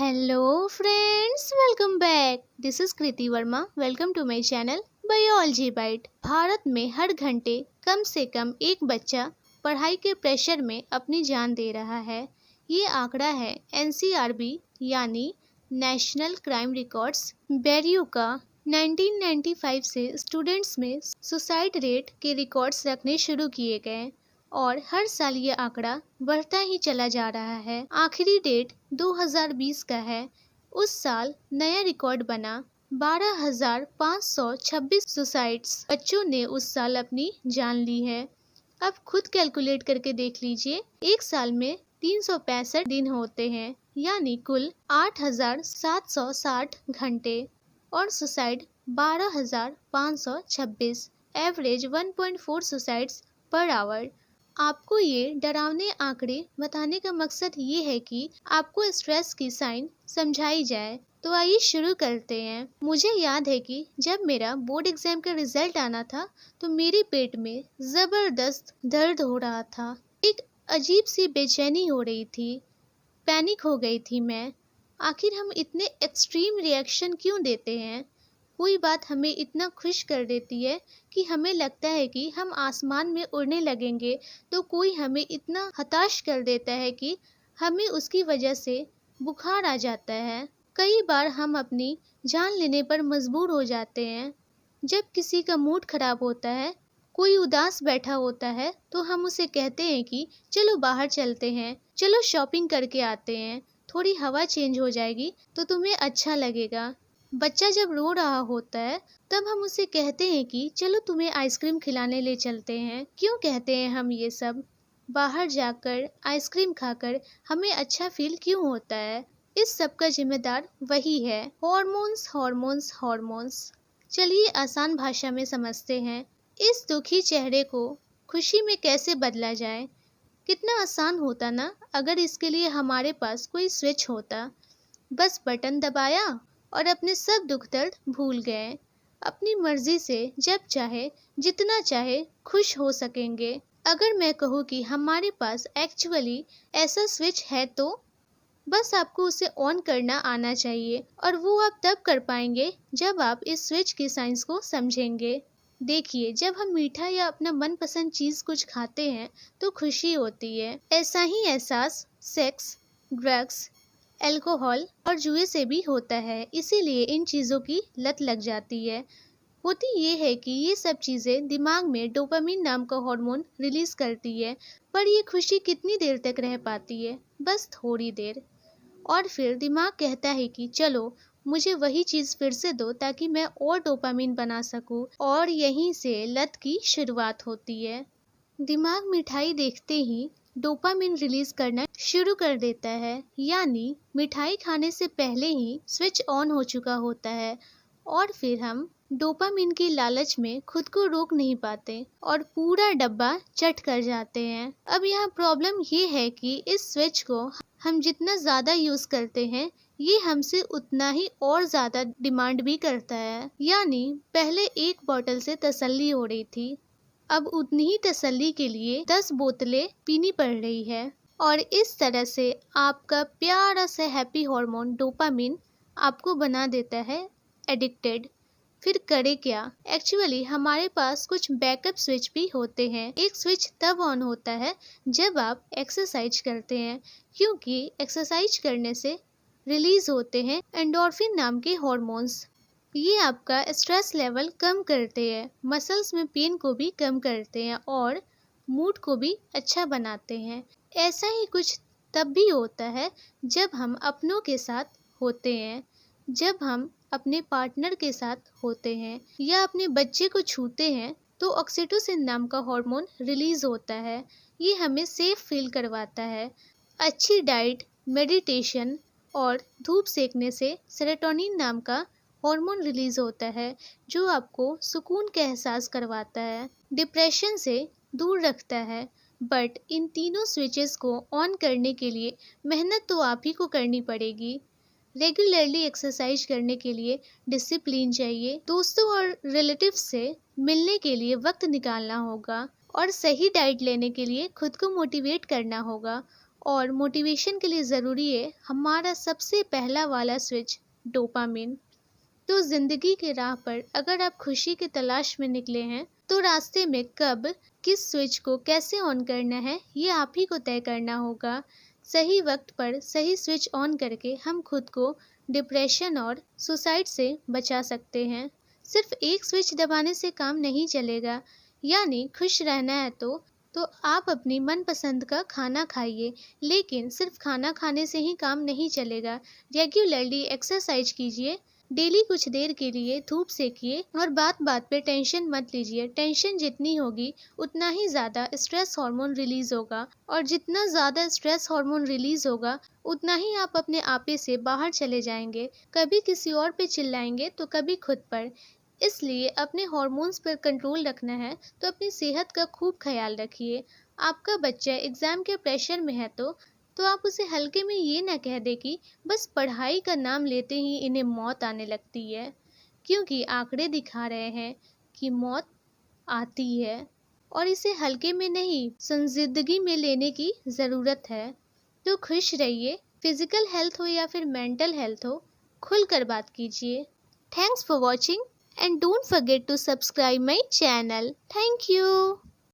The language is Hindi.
Hello friends, welcome back. This is Kriti Verma. Welcome to my channel Biology Bite. Bharat में हर घंटे कम से कम एक बच्चा पढ़ाई के प्रेशर में अपनी जान दे रहा है। ये आंकड़ा है NCRB यानी नेशनल क्राइम रिकॉर्ड्स ब्यूरो का। 1995 से स्टूडेंट्स में सुसाइड रेट के रिकॉर्ड्स रखने शुरू किए गए और हर साल ये आंकड़ा बढ़ता ही चला जा रहा है। आखिरी डेट 2020 का है। उस साल नया रिकॉर्ड बना 12,526 सुसाइड्स। बच्चों ने उस साल अपनी जान ली है। अब खुद कैलकुलेट करके देख लीजिए, एक साल में 365 दिन होते हैं यानी कुल 8,760 घंटे और suicide 12,526, average 1.4 suicides per hour. आपको ये डरावने आंकड़े बताने का मकसद ये है कि आपको स्ट्रेस की साइन समझाई जाए। तो आइए शुरू करते हैं। मुझे याद है कि जब मेरा बोर्ड एग्जाम का रिजल्ट आना था तो मेरे पेट में जबरदस्त दर्द हो रहा था। एक अजीब सी बेचैनी हो रही थी, पैनिक हो गई थी मैं। आखिर हम इतने एक्सट्रीम रिएक्शन क्यों देते हैं? कोई बात हमें इतना खुश कर देती है कि हमें लगता है कि हम आसमान में उड़ने लगेंगे, तो कोई हमें इतना हताश कर देता है कि हमें उसकी वजह से बुखार आ जाता है। कई बार हम अपनी जान लेने पर मजबूर हो जाते हैं। जब किसी का मूड खराब होता है, कोई उदास बैठा होता है, तो हम उसे कहते हैं कि चलो बाहर चलते हैं, चलो शॉपिंग करके आते हैं, थोड़ी हवा चेंज हो जाएगी तो तुम्हें अच्छा लगेगा। बच्चा जब रो रहा होता है तब हम उसे कहते हैं कि चलो तुम्हें आइसक्रीम खिलाने ले चलते हैं। क्यों कहते हैं हम ये सब? बाहर जाकर आइसक्रीम खाकर हमें अच्छा फील क्यों होता है? इस सब का जिम्मेदार वही है, हॉर्मोन्स हॉर्मोन्स हॉर्मोन्स। चलिए आसान भाषा में समझते हैं। इस दुखी चेहरे को खुशी में कैसे बदला जाए। कितना आसान होता ना अगर इसके लिए हमारे पास कोई स्विच होता। बस बटन दबाया और अपने सब दुख दर्द भूल गए। अपनी मर्जी से जब चाहे जितना चाहे खुश हो सकेंगे। अगर मैं कहूँ कि हमारे पास एक्चुअली ऐसा स्विच है तो बस आपको उसे ऑन करना आना चाहिए, और वो आप तब कर पाएंगे जब आप इस स्विच की साइंस को समझेंगे। देखिए, जब हम मीठा या अपना मनपसंद चीज कुछ खाते हैं तो खुशी होती है। ऐसा ही एहसास सेक्स, ड्रग्स, अल्कोहल और जुए से भी होता है। इसीलिए इन चीज़ों की लत लग जाती है। होती ये है कि ये सब चीज़ें दिमाग में डोपामिन नाम का हार्मोन रिलीज करती है, पर ये खुशी कितनी देर तक रह पाती है? बस थोड़ी देर। और फिर दिमाग कहता है कि चलो मुझे वही चीज़ फिर से दो ताकि मैं और डोपामिन बना सकूं, और यहीं से लत की शुरुआत होती है। दिमाग मिठाई देखते ही डोपामिन रिलीज करना शुरू कर देता है, यानी मिठाई खाने से पहले ही स्विच ऑन हो चुका होता है, और फिर हम डोपामिन की लालच में खुद को रोक नहीं पाते और पूरा डब्बा चट कर जाते हैं। अब यहाँ प्रॉब्लम ये है कि इस स्विच को हम जितना ज्यादा यूज करते हैं, ये हमसे उतना ही और ज्यादा डिमांड भी करता है। यानी पहले एक बोतल से तसल्ली हो रही थी, अब उतनी ही तसल्ली के लिए 10 बोतलें पीनी पड़ रही है। और इस तरह से आपका प्यारा सा हैप्पी हार्मोन डोपामिन आपको बना देता है एडिक्टेड। फिर करे क्या? एक्चुअली हमारे पास कुछ बैकअप स्विच भी होते हैं। एक स्विच तब ऑन होता है जब आप एक्सरसाइज करते हैं, क्योंकि एक्सरसाइज करने से रिलीज होते हैं एंडोर्फिन नाम के हॉर्मोन्स। ये आपका स्ट्रेस लेवल कम करते हैं, मसल्स में पेन को भी कम करते हैं और मूड को भी अच्छा बनाते हैं। ऐसा ही कुछ तब भी होता है जब हम अपनों के साथ होते हैं, जब हम अपने पार्टनर के साथ होते हैं या अपने बच्चे को छूते हैं तो ऑक्सीटोसिन नाम का हार्मोन रिलीज होता है। ये हमें सेफ फील करवाता है। अच्छी डाइट, मेडिटेशन और धूप सेकने से सेरोटोनिन नाम का हार्मोन रिलीज होता है, जो आपको सुकून का एहसास करवाता है, डिप्रेशन से दूर रखता है। बट इन तीनों स्विचेस को ऑन करने के लिए मेहनत तो आप ही को करनी पड़ेगी। रेगुलरली एक्सरसाइज करने के लिए डिसिप्लिन चाहिए, दोस्तों और रिलेटिव्स से मिलने के लिए वक्त निकालना होगा, और सही डाइट लेने के लिए खुद को मोटिवेट करना होगा, और मोटिवेशन के लिए ज़रूरी है हमारा सबसे पहला वाला स्विच, डोपामिन। तो ज़िंदगी के राह पर अगर आप खुशी की तलाश में निकले हैं तो रास्ते में कब किस स्विच को कैसे ऑन करना है ये आप ही को तय करना होगा। सही वक्त पर सही स्विच ऑन करके हम खुद को डिप्रेशन और सुसाइड से बचा सकते हैं। सिर्फ एक स्विच दबाने से काम नहीं चलेगा। यानी खुश रहना है तो आप अपनी मनपसंद का खाना खाइए, लेकिन सिर्फ खाना खाने से ही काम नहीं चलेगा। रेगुलरली एक्सरसाइज कीजिए, डेली कुछ देर के लिए धूप सेकिए और बात बात पे टेंशन मत लीजिए। टेंशन जितनी होगी उतना ही ज़्यादा स्ट्रेस हार्मोन रिलीज होगा, और जितना ज़्यादा स्ट्रेस हार्मोन रिलीज होगा उतना ही आप अपने आपे से बाहर चले जाएंगे। कभी किसी और पे चिल्लाएंगे तो कभी खुद पर। इसलिए अपने हार्मोन्स पर कंट्रोल रखना है तो अपनी सेहत का खूब ख्याल रखिए। आपका बच्चा एग्ज़ाम के प्रेशर में है तो आप उसे हल्के में ये ना कह दे कि बस पढ़ाई का नाम लेते ही इन्हें मौत आने लगती है, क्योंकि आंकड़े दिखा रहे हैं कि मौत आती है और इसे हल्के में नहीं संजीदगी में लेने की ज़रूरत है। तो खुश रहिए, फिजिकल हेल्थ हो या फिर मेंटल हेल्थ हो, खुलकर बात कीजिए। Thanks for watching and don't forget to subscribe my channel. Thank you.